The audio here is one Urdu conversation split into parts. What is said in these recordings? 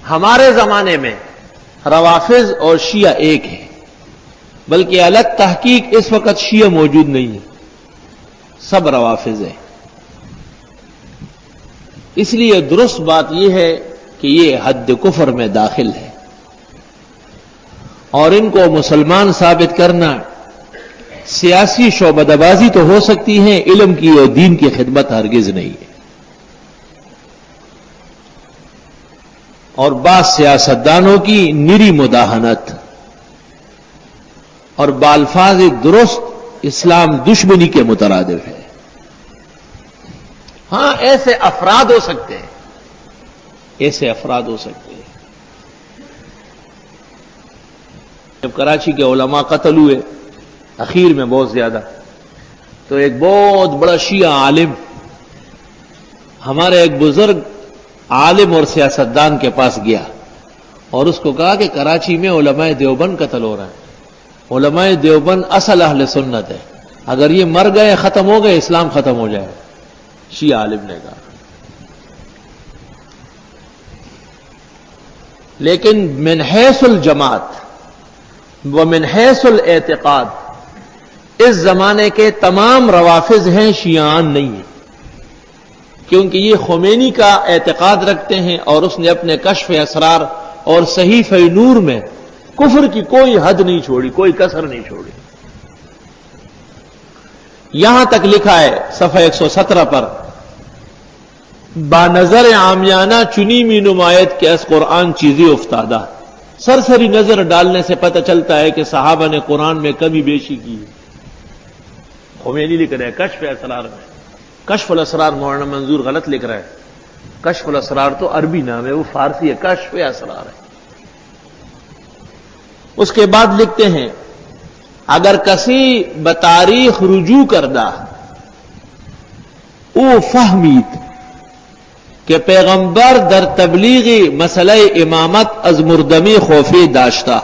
ہمارے زمانے میں روافض اور شیعہ ایک ہے، بلکہ الگ تحقیق اس وقت شیعہ موجود نہیں ہے، سب روافض ہیں۔ اس لیے درست بات یہ ہے کہ یہ حد کفر میں داخل ہے، اور ان کو مسلمان ثابت کرنا سیاسی شعبہ بازی تو ہو سکتی ہے، علم کی اور دین کی خدمت ہرگز نہیں ہے۔ اور بعض سیاستدانوں کی نری مداہنت اور بالفاظ درست اسلام دشمنی کے مترادف ہے۔ ہاں ایسے افراد ہو سکتے ہیں، ایسے افراد ہو سکتے ہیں۔ جب کراچی کے علماء قتل ہوئے اخیر میں بہت زیادہ، تو ایک بہت بڑا شیعہ عالم ہمارے ایک بزرگ عالم اور سیاستدان کے پاس گیا اور اس کو کہا کہ کراچی میں علماء دیوبند قتل ہو رہے ہیں، علماء دیوبند اصل اہل سنت ہے، اگر یہ مر گئے ختم ہو گئے اسلام ختم ہو جائے۔ شیعہ عالم نے کہا، لیکن من حیث الجماعت و من حیث الاعتقاد اس زمانے کے تمام روافض ہیں، شیعان نہیں ہیں، کیونکہ یہ خمینی کا اعتقاد رکھتے ہیں اور اس نے اپنے کشف اسرار اور صحیفہ نور میں کفر کی کوئی حد نہیں چھوڑی، کوئی کسر نہیں چھوڑی۔ یہاں تک لکھا ہے صفحہ 117 پر، با نظر عامیانہ چنی می نمایت کے اس قرآن چیزیں افتادہ۔ سرسری نظر ڈالنے سے پتہ چلتا ہے کہ صحابہ نے قرآن میں کمی بیشی کی ہے۔ خمینی لکھ رہے ہیں کشف اسرار میں، کشف الاسرار مولانا منظور غلط لکھ رہا ہے، کشف الاسرار تو عربی نام ہے، وہ فارسی ہے، کشف اسرار ہے۔ اس کے بعد لکھتے ہیں، اگر کسی بتاریخ رجوع کردہ او فہمید کہ پیغمبر در تبلیغی مسئلہ امامت از مردمی خوفی داشتا،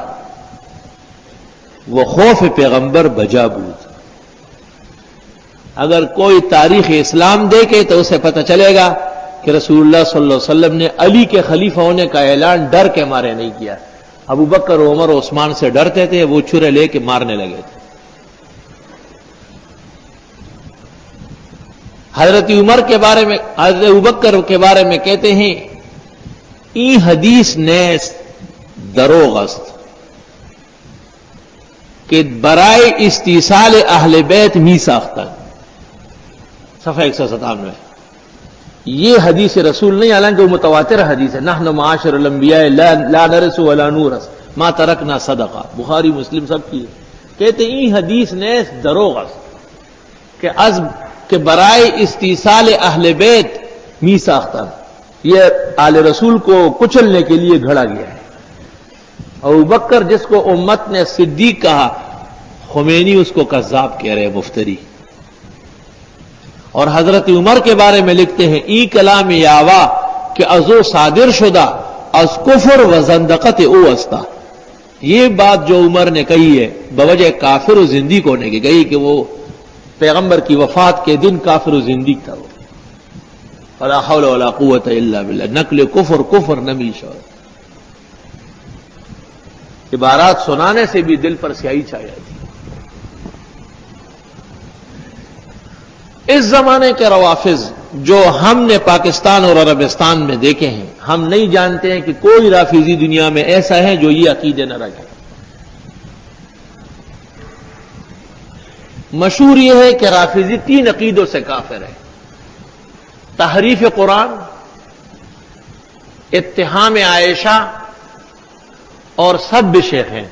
وہ خوف پیغمبر بجا بود۔ اگر کوئی تاریخ اسلام دیکھے تو اسے پتہ چلے گا کہ رسول اللہ صلی اللہ علیہ وسلم نے علی کے خلیفہ ہونے کا اعلان ڈر کے مارے نہیں کیا۔ ابو بکر عمر و عثمان سے ڈرتے تھے، وہ چھرے لے کے مارنے لگے تھے۔ حضرت عمر کے بارے میں، حضرت ابوبکر کے بارے میں کہتے ہیں، ای حدیث نیست دروغ است کہ برائے استیصال اہل بیت می ساختن۔ صفحہ 197۔ یہ حدیث رسول نہیں، حالانکہ وہ متواتر حدیث ہے، نحن معاشر الانبیاء لا نرث ولا نورث ما ترکنا صدقہ، بخاری مسلم سب کی ہے۔ کہتے ہیں ای حدیث نیست دروغ است کہ برائے استیصال اہل بیت می ساختن، یہ آل رسول کو کچلنے کے لیے گھڑا گیا ہے۔ ابوبکر جس کو امت نے صدیق کہا، خمینی اس کو کذاب کہہ رہے، مفتری۔ اور حضرت عمر کے بارے میں لکھتے ہیں، ای کلام یاوا کہ ازو صادر شدہ از کفر و زندقت او استا۔ یہ بات جو عمر نے کہی ہے بوجہ کافر و زندیق ہونے کی کہی، کہ وہ پیغمبر کی وفات کے دن کافر و زندیق تھا۔ وہ ولا حول ولا قوت الا باللہ، نقل کفر نمی شعور۔ عبارات سنانے سے بھی دل پر سیاہی چھا جاتی۔ اس زمانے کے روافض جو ہم نے پاکستان اور عربستان میں دیکھے ہیں، ہم نہیں جانتے ہیں کہ کوئی رافضی دنیا میں ایسا ہے جو یہ عقیدے نہ رکھے۔ مشہور یہ ہے کہ رافضی 3 عقیدوں سے کافر ہے: تحریف قرآن، اتہام عائشہ اور سب شیخین۔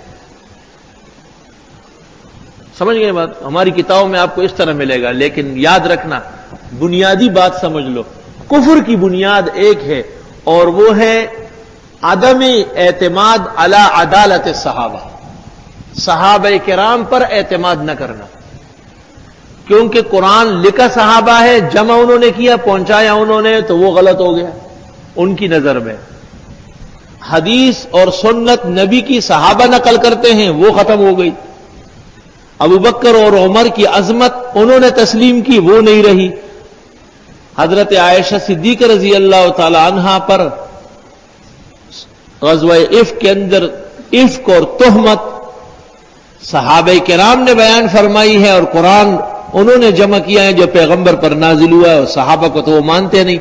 سمجھ گئے بات؟ ہماری کتابوں میں آپ کو اس طرح ملے گا، لیکن یاد رکھنا، بنیادی بات سمجھ لو، کفر کی بنیاد ایک ہے، اور وہ ہے عدم اعتماد علی عدالت صحابہ، صحابہ کرام پر اعتماد نہ کرنا، کیونکہ قرآن لکھا صحابہ ہے، جمع انہوں نے کیا، پہنچایا انہوں نے، تو وہ غلط ہو گیا ان کی نظر میں۔ حدیث اور سنت نبی کی صحابہ نقل کرتے ہیں، وہ ختم ہو گئی۔ ابو بکر اور عمر کی عظمت انہوں نے تسلیم کی، وہ نہیں رہی۔ حضرت عائشہ صدیقہ رضی اللہ تعالی عنہا پر غزوہ عفق کے اندر عفق اور تہمت صحابہ کرام نے بیان فرمائی ہے، اور قرآن انہوں نے جمع کیا ہے جو پیغمبر پر نازل ہوا ہے، اور صحابہ کو تو وہ مانتے نہیں۔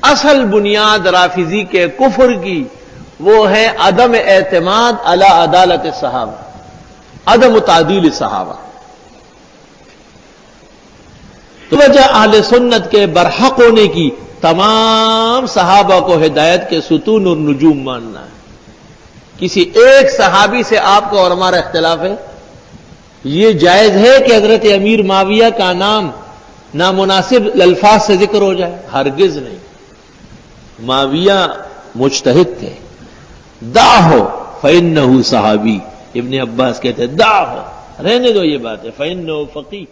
اصل بنیاد رافضی کے کفر کی وہ ہے عدم اعتماد علی عدالت صحابہ، عدم تعدیل صحابہ۔ تو وجہ اہل سنت کے برحق ہونے کی تمام صحابہ کو ہدایت کے ستون اور نجوم ماننا ہے۔ کسی ایک صحابی سے آپ کو اور ہمارا اختلاف ہے؟ یہ جائز ہے کہ حضرت امیر معاویہ کا نام نامناسب الفاظ سے ذکر ہو جائے؟ ہرگز نہیں۔ معاویہ مجتہد تھے، دعہو فإنہ صحابی، ابن عباس کہتے ہیں دعہو، رہنے دو یہ بات ہے، فإنہ فقیہ۔